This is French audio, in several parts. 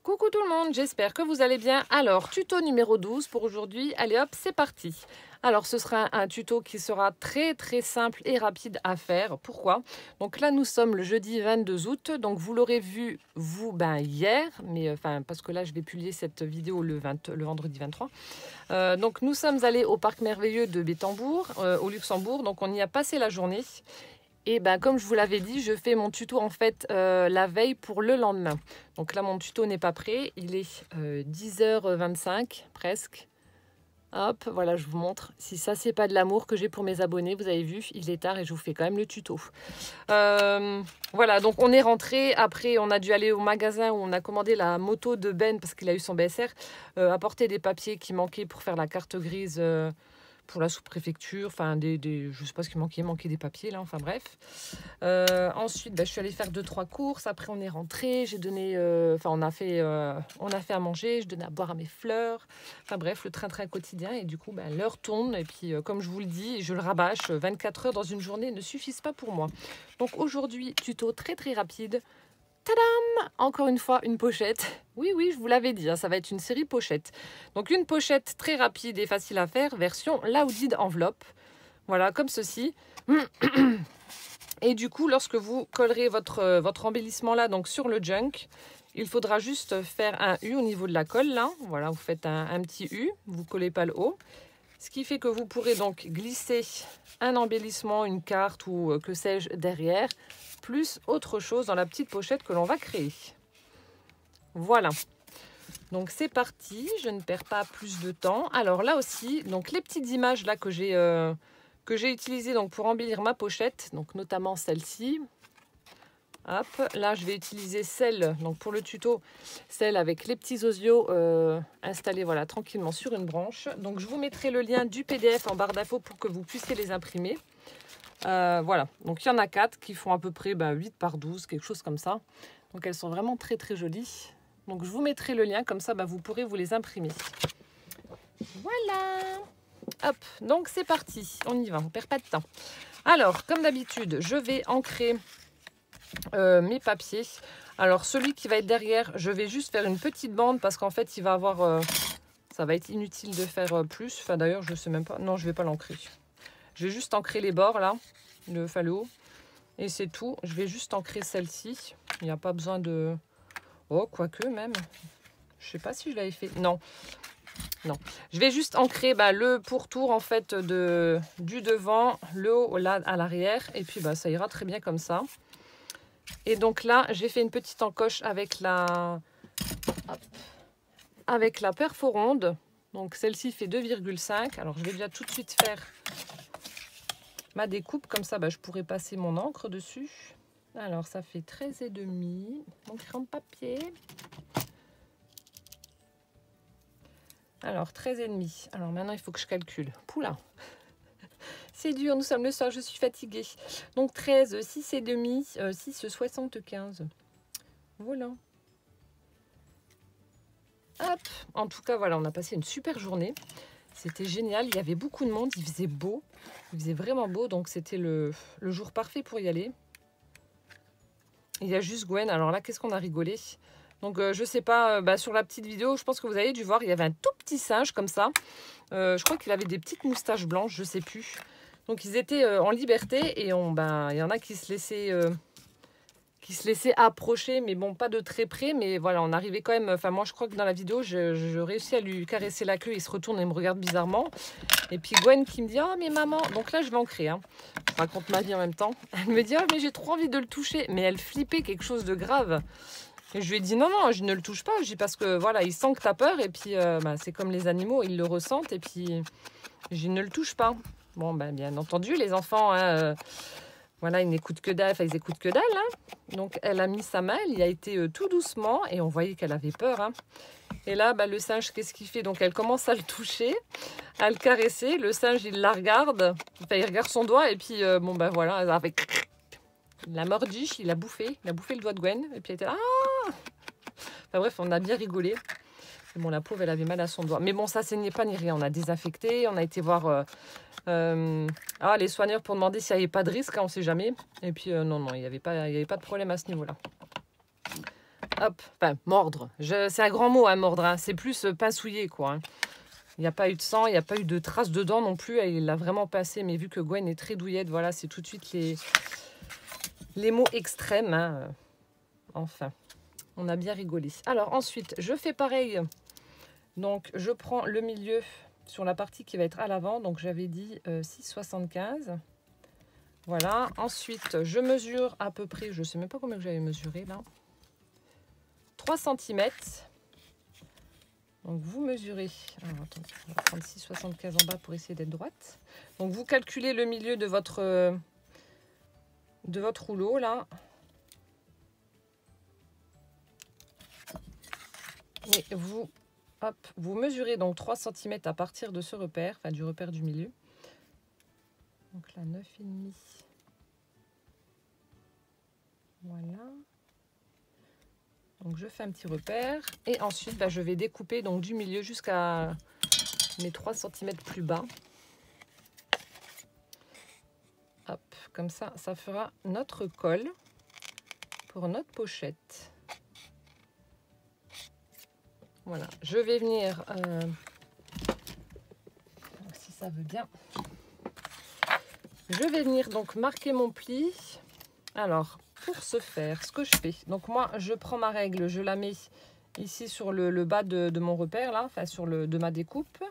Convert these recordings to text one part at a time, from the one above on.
Coucou tout le monde, j'espère que vous allez bien. Alors, tuto numéro 12 pour aujourd'hui. Allez hop, c'est parti. Alors, ce sera un tuto qui sera très simple et rapide à faire. Pourquoi? Donc là, nous sommes le jeudi 22 août. Donc, vous l'aurez vu, vous, hier. Mais parce que là, je vais publier cette vidéo le vendredi 23. Donc, nous sommes allés au parc merveilleux de Bettembourg, au Luxembourg. Donc, on y a passé la journée. Et comme je vous l'avais dit, je fais mon tuto en fait la veille pour le lendemain. Donc là, mon tuto n'est pas prêt. Il est 10h25 presque. Hop, voilà, je vous montre. Si ça, c'est pas de l'amour que j'ai pour mes abonnés, vous avez vu, il est tard et je vous fais quand même le tuto. Voilà, donc on est rentré. Après, on a dû aller au magasin où on a commandé la moto de Ben parce qu'il a eu son BSR. Apporter des papiers qui manquaient pour faire la carte grise... pour la sous-préfecture, je sais pas ce qui manquait, des papiers là, enfin bref. Ensuite, je suis allée faire 2-3 courses. Après, on est rentré, j'ai donné, on a fait à manger, je donnais à boire à mes fleurs. Enfin bref, le train-train quotidien. Et du coup, l'heure tourne. Et puis, comme je vous le dis, je le rabâche, 24 heures dans une journée ne suffisent pas pour moi. Donc aujourd'hui, tuto très rapide. Tadam! Encore une fois, une pochette. Oui, je vous l'avais dit, ça va être une série pochette. Donc une pochette très rapide et facile à faire, version Louded enveloppe. Voilà, comme ceci. Et du coup, lorsque vous collerez votre embellissement là, donc sur le junk, il faudra juste faire un U au niveau de la colle là. Voilà, vous faites un petit U, vous ne collez pas le haut. Ce qui fait que vous pourrez donc glisser un embellissement, une carte ou que sais-je derrière, plus autre chose dans la petite pochette que l'on va créer. Voilà. Donc c'est parti, je ne perds pas plus de temps. Alors là aussi, donc les petites images là que j'ai utilisées donc pour embellir ma pochette, donc notamment celle-ci. Hop, là je vais utiliser celle, donc pour le tuto, celle avec les petits osios installés voilà, tranquillement sur une branche. Donc je vous mettrai le lien du PDF en barre d'infos pour que vous puissiez les imprimer. Voilà, donc il y en a 4 qui font à peu près 8 par 12, quelque chose comme ça. Donc elles sont vraiment très jolies. Donc je vous mettrai le lien, comme ça vous pourrez vous les imprimer. Voilà. Hop, donc c'est parti, on y va, on ne perd pas de temps. Alors, comme d'habitude, je vais ancrer mes papiers. Alors celui qui va être derrière, je vais juste faire une petite bande parce qu'en fait il va avoir ça va être inutile de faire plus. Enfin d'ailleurs je sais même pas, non je vais pas l'ancrer. Je vais juste ancrer les bords là, le haut, et c'est tout. Je vais juste ancrer celle-ci. Il n'y a pas besoin de... Oh, quoique même. Je sais pas si je l'avais fait. Non. Je vais juste ancrer le pourtour en fait du devant, le haut là à l'arrière. Et puis ça ira très bien comme ça. Et donc là, j'ai fait une petite encoche avec la perforonde. Donc celle-ci fait 2,5. Alors je vais déjà tout de suite faire ma découpe. Comme ça, je pourrais passer mon encre dessus. Alors ça fait 13,5. Mon crayon de papier. Alors 13,5. Alors maintenant, il faut que je calcule. Poula! C'est dur, nous sommes le soir, je suis fatiguée. Donc 13, 6,5, 6,75. Voilà. Hop. En tout cas, voilà, on a passé une super journée. C'était génial, il y avait beaucoup de monde, il faisait beau. Il faisait vraiment beau, donc c'était le jour parfait pour y aller. Il y a juste Gwen, alors là, qu'est-ce qu'on a rigolé. Donc je sais pas, sur la petite vidéo, je pense que vous avez dû voir, il y avait un tout petit singe comme ça. Je crois qu'il avait des petites moustaches blanches, je sais plus. Donc ils étaient en liberté et il y en a qui se laissaient approcher, mais bon, pas de très près. Mais voilà, on arrivait quand même... Enfin, moi, je crois que dans la vidéo, je réussis à lui caresser la queue. Il se retourne et me regarde bizarrement. Et puis Gwen qui me dit « Oh, mais maman !» Donc là, je vais ancrer. Hein. Je raconte ma vie en même temps. Elle me dit « Oh, mais j'ai trop envie de le toucher. » Mais elle flippait quelque chose de grave. Et je lui ai dit « Non, je ne le touche pas. » Je dis parce que, voilà, il sent que tu as peur. Et puis, c'est comme les animaux, ils le ressentent. Et puis, je ne le touche pas. Bon, bien entendu, les enfants, voilà, ils n'écoutent que dalle, ils écoutent que dalle. Hein. Donc, elle a mis sa main, elle y a été tout doucement, et on voyait qu'elle avait peur. Hein. Et là, le singe, qu'est-ce qu'il fait? Donc, elle commence à le toucher, à le caresser. Le singe, il la regarde, il regarde son doigt, et puis, voilà, avec... Il l'a mordu, il a bouffé le doigt de Gwen, et puis elle était là. Ah! Enfin bref, on a bien rigolé. Bon, la pauvre, elle avait mal à son doigt. Mais bon, ça saignait pas ni rien. On a désinfecté, on a été voir les soigneurs pour demander s'il n'y avait pas de risque, hein, on ne sait jamais. Et puis, non, il n'y avait pas de problème à ce niveau-là. hop, enfin mordre. C'est un grand mot, hein, mordre. Hein. C'est plus pincouiller, quoi. Hein. Il n'y a pas eu de sang, il n'y a pas eu de traces de dents non plus. Il l'a vraiment passé, mais vu que Gwen est très douillette, voilà, c'est tout de suite les mots extrêmes. Hein. Enfin, on a bien rigolé. Alors ensuite, je fais pareil. Donc, je prends le milieu sur la partie qui va être à l'avant. Donc, j'avais dit 6,75. Voilà. Ensuite, je mesure à peu près, je ne sais même pas combien j'avais mesuré là. 3 cm. Donc, vous mesurez. Alors, attends, on va prendre 6,75 en bas pour essayer d'être droite. Donc, vous calculez le milieu de votre rouleau là. Et vous... Hop, vous mesurez donc 3 cm à partir de ce repère, enfin du repère du milieu. Donc là, 9,5. Voilà. Donc je fais un petit repère. Et ensuite, bah, je vais découper donc du milieu jusqu'à mes 3 cm plus bas. Hop, comme ça, ça fera notre col pour notre pochette. Voilà, je vais venir, si ça veut bien, je vais venir donc marquer mon pli. Alors, pour ce faire, ce que je fais, donc moi, je prends ma règle, je la mets ici sur le bas de mon repère, là, enfin de ma découpe.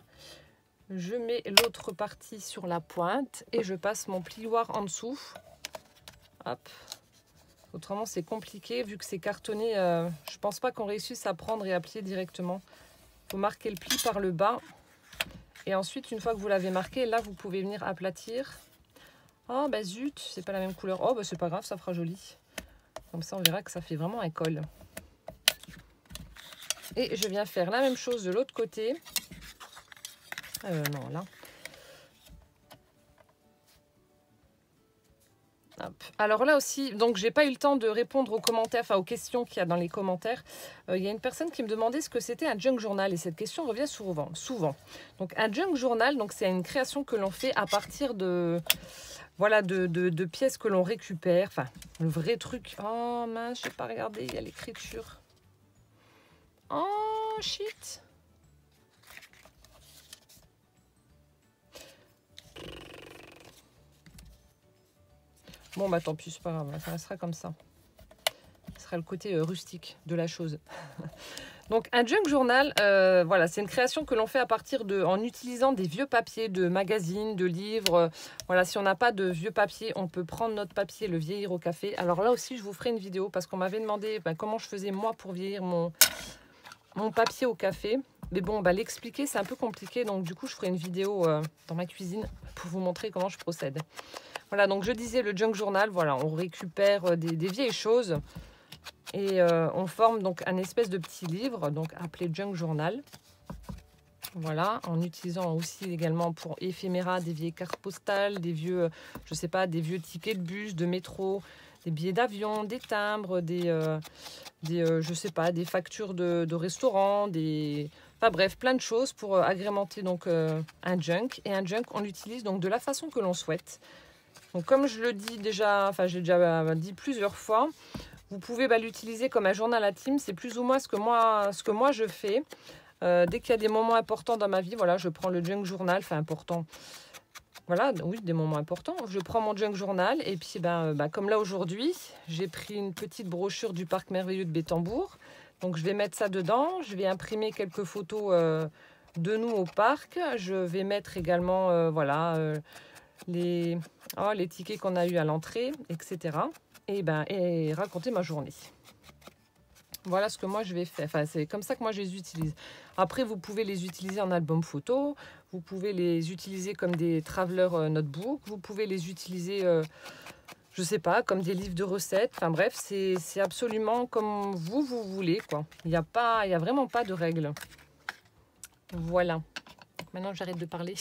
Je mets l'autre partie sur la pointe et je passe mon plioir en dessous. Hop. Autrement, c'est compliqué, vu que c'est cartonné, je pense pas qu'on réussisse à prendre et à plier directement. Il faut marquer le pli par le bas. Et ensuite, une fois que vous l'avez marqué, là, vous pouvez venir aplatir. Oh, bah zut, c'est pas la même couleur. Oh, bah c'est pas grave, ça fera joli. Comme ça, on verra que ça fait vraiment un col. Et je viens faire la même chose de l'autre côté. Non, là. Hop. Alors là aussi, donc j'ai pas eu le temps de répondre aux commentaires, enfin aux questions qu'il y a dans les commentaires. Il y a une personne qui me demandait ce que c'était un junk journal et cette question revient souvent. Donc un junk journal, donc c'est une création que l'on fait à partir de voilà de pièces que l'on récupère. Enfin le vrai truc. Oh mince, j'ai pas regardé, il y a l'écriture. Oh shit. Bon, bah tant pis, c'est pas grave, ça restera comme ça. Ce sera le côté rustique de la chose. Donc, un junk journal, voilà, c'est une création que l'on fait à partir en utilisant des vieux papiers de magazines, de livres. Voilà, si on n'a pas de vieux papier, on peut prendre notre papier, le vieillir au café. Alors là aussi, je vous ferai une vidéo parce qu'on m'avait demandé comment je faisais moi pour vieillir mon papier au café. Mais bon, l'expliquer, c'est un peu compliqué. Donc, du coup, je ferai une vidéo dans ma cuisine pour vous montrer comment je procède. Voilà, donc je disais le junk journal, voilà, on récupère des vieilles choses et on forme donc un espèce de petit livre, donc appelé junk journal. Voilà, en utilisant aussi également pour éphéméra des vieilles cartes postales, des vieux, je sais pas, des vieux tickets de bus, de métro, des billets d'avion, des timbres, je sais pas, des factures de restaurant, enfin bref, plein de choses pour agrémenter donc un junk. Et un junk, on l'utilise donc de la façon que l'on souhaite. Donc comme je le dis déjà, enfin j'ai déjà dit plusieurs fois, vous pouvez l'utiliser comme un journal intime. C'est plus ou moins ce que moi je fais. Dès qu'il y a des moments importants dans ma vie, voilà, je prends le junk journal, enfin important. Voilà, oui, des moments importants. Je prends mon junk journal et puis comme là aujourd'hui, j'ai pris une petite brochure du parc merveilleux de Bétambourg. Donc je vais mettre ça dedans, je vais imprimer quelques photos de nous au parc. Je vais mettre également, les tickets qu'on a eu à l'entrée, etc. Et raconter ma journée. Voilà ce que moi je vais faire. Enfin, c'est comme ça que moi je les utilise. Après, vous pouvez les utiliser en album photo. Vous pouvez les utiliser comme des traveler notebook. Vous pouvez les utiliser, je sais pas, comme des livres de recettes. Enfin bref, c'est absolument comme vous voulez, quoi. Il n'y a vraiment pas de règles. Voilà. Maintenant, j'arrête de parler.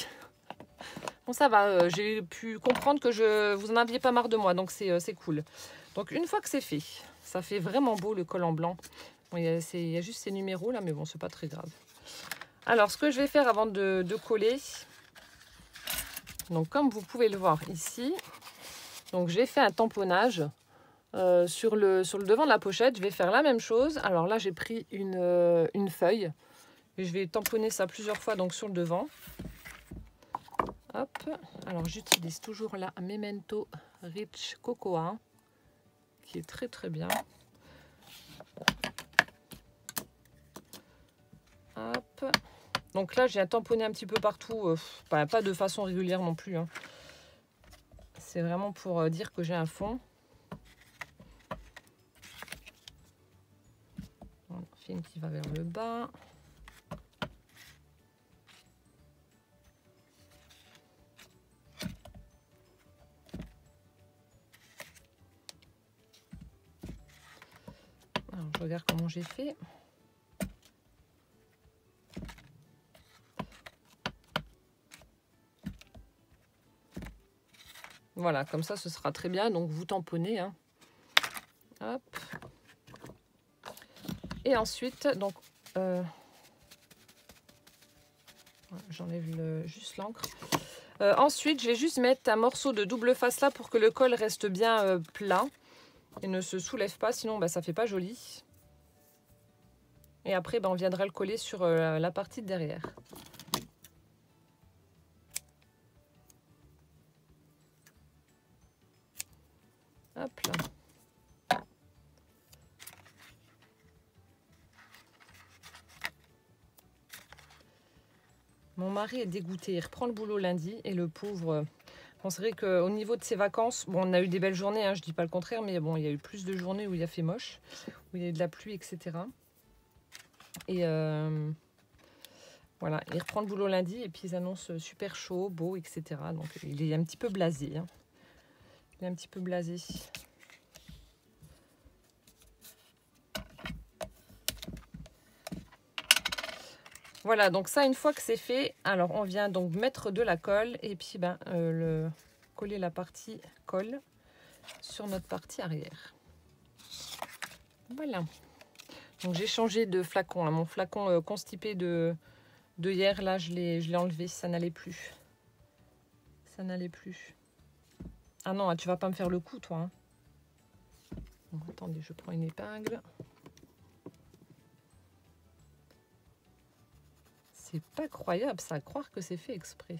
Bon, ça va, j'ai pu comprendre que vous en aviez pas marre de moi, donc c'est cool. Donc, une fois que c'est fait, ça fait vraiment beau le col en blanc. Bon, il y a juste ces numéros là, mais bon, c'est pas très grave. Alors, ce que je vais faire avant de coller, donc comme vous pouvez le voir ici, donc j'ai fait un tamponnage sur le devant de la pochette, je vais faire la même chose. Alors là, j'ai pris une feuille et je vais tamponner ça plusieurs fois donc sur le devant. Hop. Alors j'utilise toujours la Memento Rich Cocoa qui est très très bien. Hop. Donc là, j'ai tamponné un petit peu partout, pas de façon régulière non plus, hein. C'est vraiment pour dire que j'ai un fond. Voilà, film qui va vers le bas. Alors, je regarde comment j'ai fait. Voilà, comme ça, ce sera très bien. Donc, vous tamponnez, hein. Hop. Et ensuite, donc, j'enlève juste l'encre. Ensuite, je vais juste mettre un morceau de double face là pour que le col reste bien plat et ne se soulève pas, sinon ça fait pas joli. Et après, on viendra le coller sur la partie de derrière. Hop là. Mon mari est dégoûté, il reprend le boulot lundi et le pauvre, bon, c'est vrai qu'au niveau de ses vacances, bon, on a eu des belles journées, hein, je dis pas le contraire, mais bon, il y a eu plus de journées où il a fait moche, où il y a eu de la pluie, etc. Et voilà, il reprend le boulot lundi et puis ils annoncent super chaud, beau, etc. Donc il est un petit peu blasé, hein. Il est un petit peu blasé. Voilà, donc ça, une fois que c'est fait, alors on vient donc mettre de la colle et puis coller la partie colle sur notre partie arrière. Voilà. Donc j'ai changé de flacon, hein. Mon flacon constipé de hier, là, je l'ai enlevé, ça n'allait plus. Ça n'allait plus. Ah non, tu vas pas me faire le coup, toi, hein. Bon, attendez, je prends une épingle. C'est pas croyable, ça, à croire que c'est fait exprès.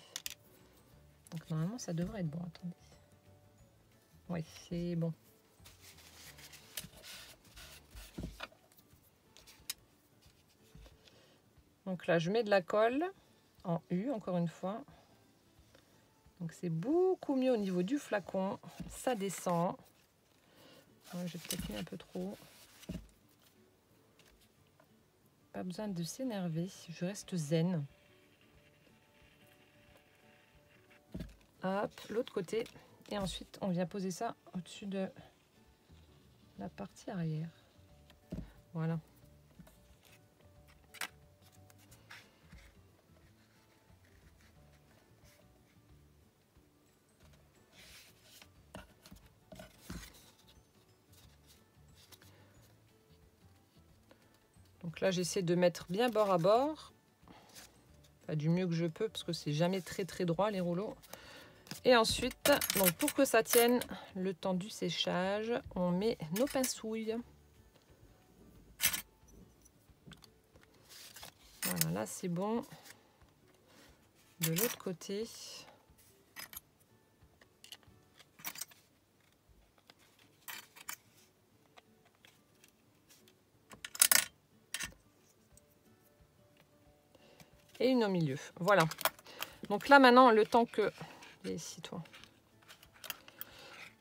Donc normalement, ça devrait être bon. Attendez. Oui, c'est bon. Donc là, je mets de la colle en U, encore une fois. Donc c'est beaucoup mieux au niveau du flacon. Ça descend. Ouais, j'ai peut-être mis un peu trop. Pas besoin de s'énerver, je reste zen. Hop, l'autre côté. Et ensuite, on vient poser ça au-dessus de la partie arrière. Voilà. Donc là, j'essaie de mettre bien bord à bord. Pas du mieux que je peux, parce que c'est jamais très très droit les rouleaux. Et ensuite, donc pour que ça tienne le temps du séchage, on met nos pincouilles. Voilà, là c'est bon. De l'autre côté. Et une au milieu. Voilà. Donc là maintenant, le temps que... Viens ici toi.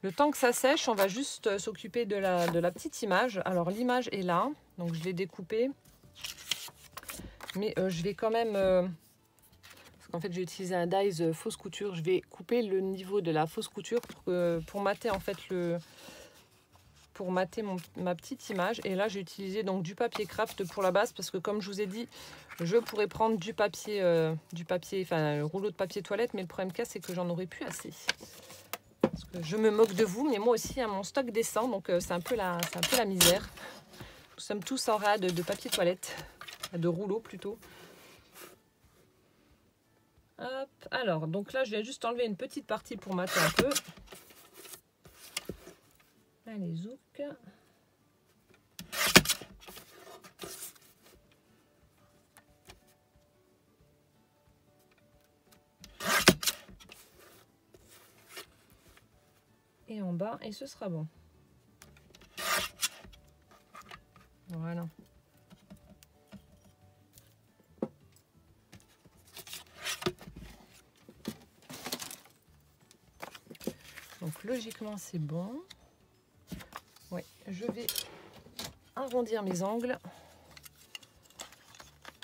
Le temps que ça sèche, on va juste s'occuper de la petite image. Alors l'image est là, donc je l'ai découpée. Mais je vais quand même... parce qu'en fait j'ai utilisé un dies fausse couture. Je vais couper le niveau de la fausse couture pour mater en fait pour mater ma petite image. Et là j'ai utilisé donc du papier craft pour la base parce que comme je vous ai dit, je pourrais prendre du papier, enfin le rouleau de papier toilette, mais le problème c'est que j'en aurais plus assez. Parce que je me moque de vous, mais moi aussi hein, mon stock descend, donc c'est un peu la misère. Nous sommes tous en rade de papier toilette, de rouleau plutôt. Hop, alors donc là je viens juste enlever une petite partie pour mater un peu. Allez, zouk. Et en bas, et ce sera bon. Voilà. Donc logiquement c'est bon. Oui, je vais arrondir mes angles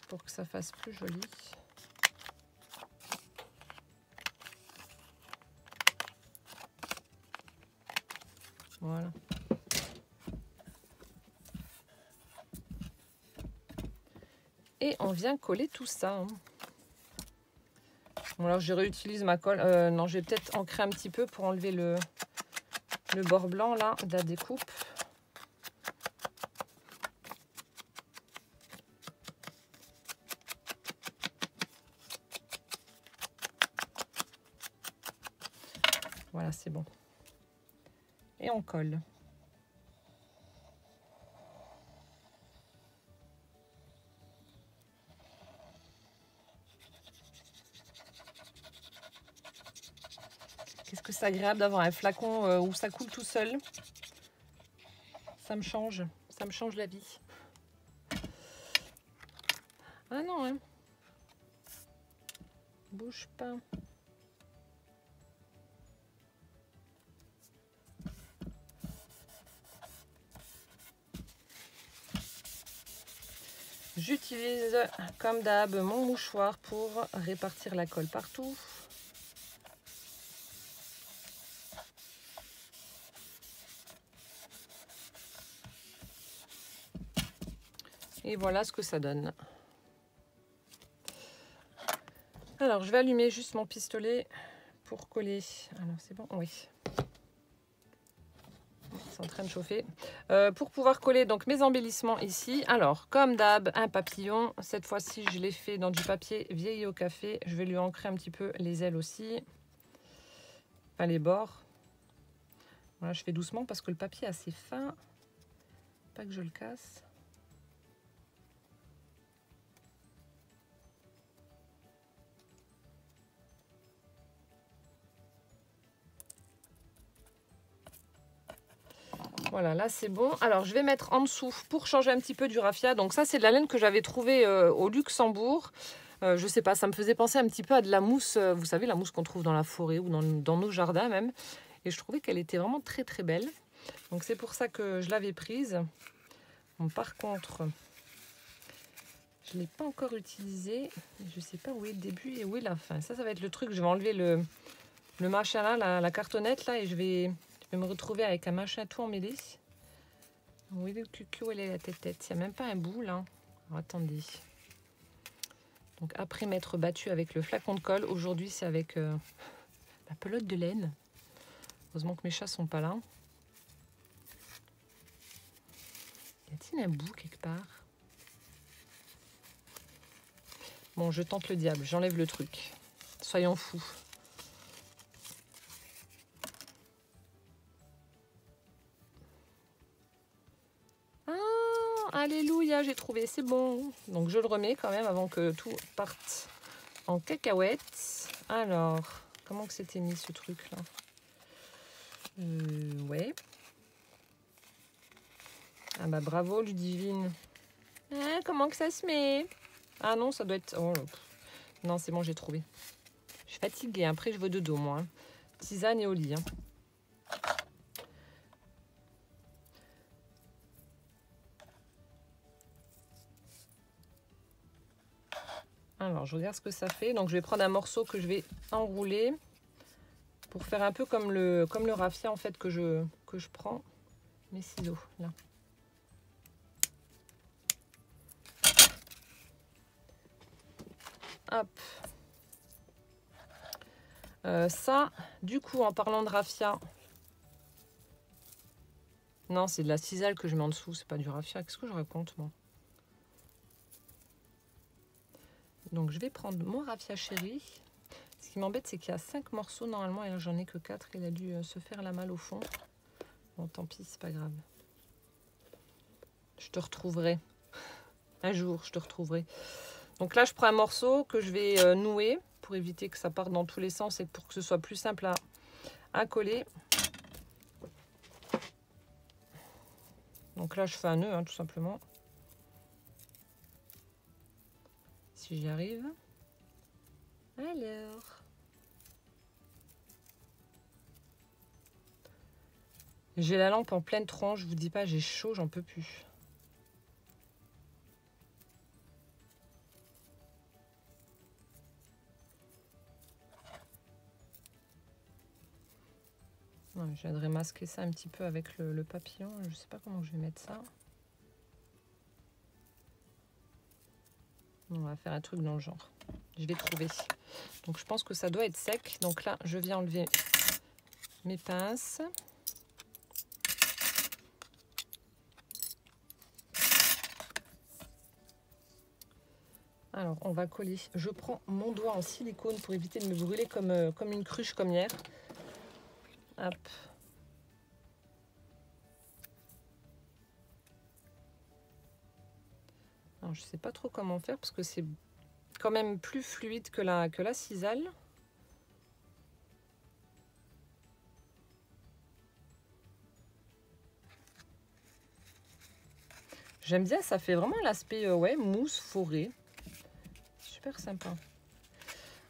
pour que ça fasse plus joli. Voilà. Et on vient coller tout ça. Hein. Bon, alors je réutilise ma colle. Non, je vais peut-être ancrer un petit peu pour enlever le bord blanc là de la découpe. Voilà, c'est bon. Et on colle. Qu'est-ce que c'est agréable d'avoir un flacon où ça coule tout seul. Ça me change la vie. Ah non, hein. Bouge pas. J'utilise comme d'hab mon mouchoir pour répartir la colle partout. Et voilà ce que ça donne. Alors je vais allumer juste mon pistolet pour coller. Alors c'est bon, oui. C'est en train de chauffer. Pour pouvoir coller donc mes embellissements ici. Alors comme d'hab, un papillon. Cette fois-ci je l'ai fait dans du papier vieilli au café. Je vais lui ancrer un petit peu les ailes aussi. Enfin les bords. Voilà, je fais doucement parce que le papier est assez fin. Pas que je le casse. Voilà, là c'est bon. Alors je vais mettre en dessous pour changer un petit peu du raffia. Donc ça c'est de la laine que j'avais trouvée au Luxembourg. Je sais pas, ça me faisait penser un petit peu à de la mousse. Vous savez, la mousse qu'on trouve dans la forêt ou dans nos jardins même. Et je trouvais qu'elle était vraiment très très belle. Donc c'est pour ça que je l'avais prise. Bon, par contre, je ne l'ai pas encore utilisée. Je sais pas où est le début et où est la fin. Ça va être le truc. Je vais enlever le machin là, la cartonnette là et je vais me retrouver avec un machin tout emmêlé. Où est le cucu, où est la tête? Il n'y a même pas un bout là. Alors, attendez. Donc après m'être battue avec le flacon de colle, aujourd'hui c'est avec la pelote de laine. Heureusement que mes chats sont pas là. Y a-t-il un bout quelque part? Bon, je tente le diable, j'enlève le truc. Soyons fous. Alléluia, j'ai trouvé, c'est bon. Donc je le remets quand même avant que tout parte en cacahuètes. Alors, comment que c'était mis ce truc là? Ouais. Ah bah bravo Ludivine. Ah, comment que ça se met? Ah non, ça doit être... Oh, non, c'est bon, j'ai trouvé. Je suis fatiguée, après je vais de dos moi. Hein. Tisane et au lit. Hein. Alors, je regarde ce que ça fait. Donc, je vais prendre un morceau que je vais enrouler pour faire un peu comme le raffia en fait que je prends. Mes ciseaux, là. Hop. Ça, du coup, en parlant de raffia... Non, c'est de la cisale que je mets en dessous. C'est pas du raffia. Qu'est-ce que je raconte, moi? Donc, je vais prendre mon raffia chéri. Ce qui m'embête, c'est qu'il y a 5 morceaux normalement et là, j'en ai que 4. Il a dû se faire la malle au fond. Bon, tant pis, c'est pas grave. Je te retrouverai. Un jour, je te retrouverai. Donc là, je prends un morceau que je vais nouer pour éviter que ça parte dans tous les sens et pour que ce soit plus simple à coller. Donc là, je fais un nœud, hein, tout simplement. Si j'y arrive. Alors. J'ai la lampe en pleine tronche, je vous dis pas, j'ai chaud, j'en peux plus. Ouais, je viendrai masquer ça un petit peu avec le papillon. Je sais pas comment je vais mettre ça. On va faire un truc dans le genre. Je vais trouver. Donc je pense que ça doit être sec. Donc là, je viens enlever mes pinces. Alors, on va coller. Je prends mon doigt en silicone pour éviter de me brûler comme une cruche comme hier. Hop. Alors, je sais pas trop comment faire parce que c'est quand même plus fluide que la cisale. J'aime bien, ça fait vraiment l'aspect ouais, mousse, forêt. Super sympa.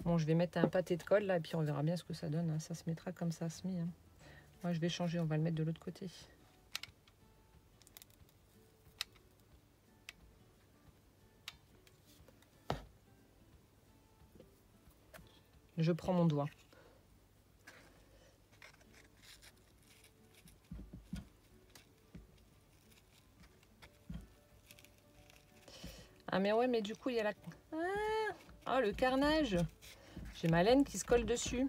Bon, je vais mettre un pâté de colle là et puis on verra bien ce que ça donne. Hein. Ça se mettra comme ça se met. Hein. Moi, je vais changer, on va le mettre de l'autre côté. Je prends mon doigt. Ah mais ouais, mais du coup, il y a la... Ah, le carnage. J'ai ma laine qui se colle dessus.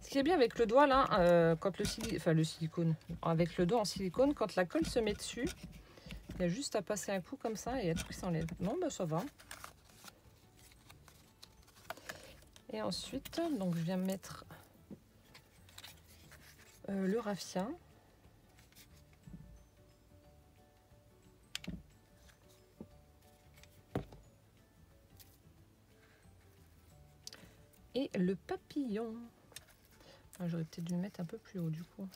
Ce qui est bien avec le doigt là, quand le silicone, avec le doigt en silicone, quand la colle se met dessus, il y a juste à passer un coup comme ça et il y a tout qui s'enlève. Non, bah ça va. Et ensuite, donc je viens mettre le raffia. Et le papillon. Ah, j'aurais peut-être dû le mettre un peu plus haut du coup.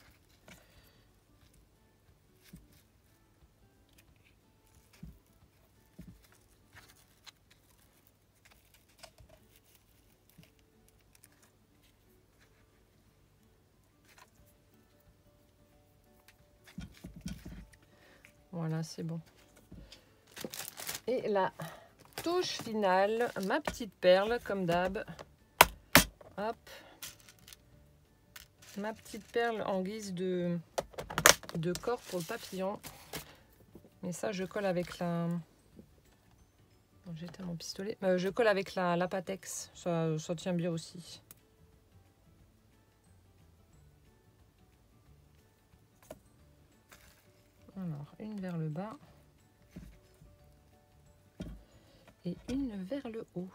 Voilà, c'est bon. Et la touche finale, ma petite perle, comme d'hab. Hop. Ma petite perle en guise de corps pour le papillon. Mais ça, je colle avec la... J'éteins mon pistolet. Je colle avec la Patex. Ça tient bien aussi. Alors, une vers le bas. Et une vers le haut.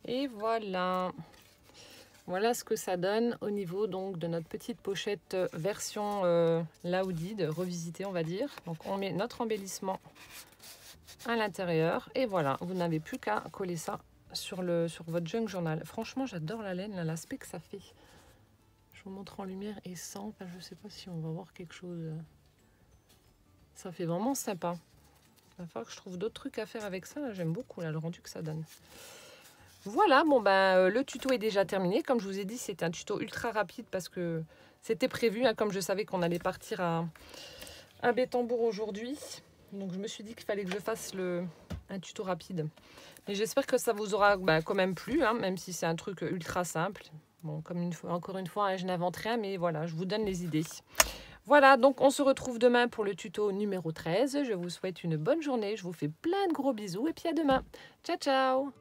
Et voilà. Voilà ce que ça donne au niveau donc de notre petite pochette version Laoudide, revisitée on va dire. Donc on met notre embellissement à l'intérieur et voilà, vous n'avez plus qu'à coller ça sur votre junk journal. Franchement, j'adore la laine, l'aspect que ça fait. Je vous montre en lumière et sans, enfin, je sais pas si on va voir quelque chose. Ça fait vraiment sympa. Il va falloir que je trouve d'autres trucs à faire avec ça. J'aime beaucoup là, le rendu que ça donne. Voilà, bon ben le tuto est déjà terminé. Comme je vous ai dit, c'est un tuto ultra rapide parce que c'était prévu, hein, comme je savais qu'on allait partir à Bétambourg aujourd'hui. Donc je me suis dit qu'il fallait que je fasse un tuto rapide. Et j'espère que ça vous aura quand même plu, hein, même si c'est un truc ultra simple. Bon, encore une fois, hein, je n'invente rien, mais voilà, je vous donne les idées. Voilà, donc on se retrouve demain pour le tuto numéro 13. Je vous souhaite une bonne journée, je vous fais plein de gros bisous et puis à demain. Ciao, ciao!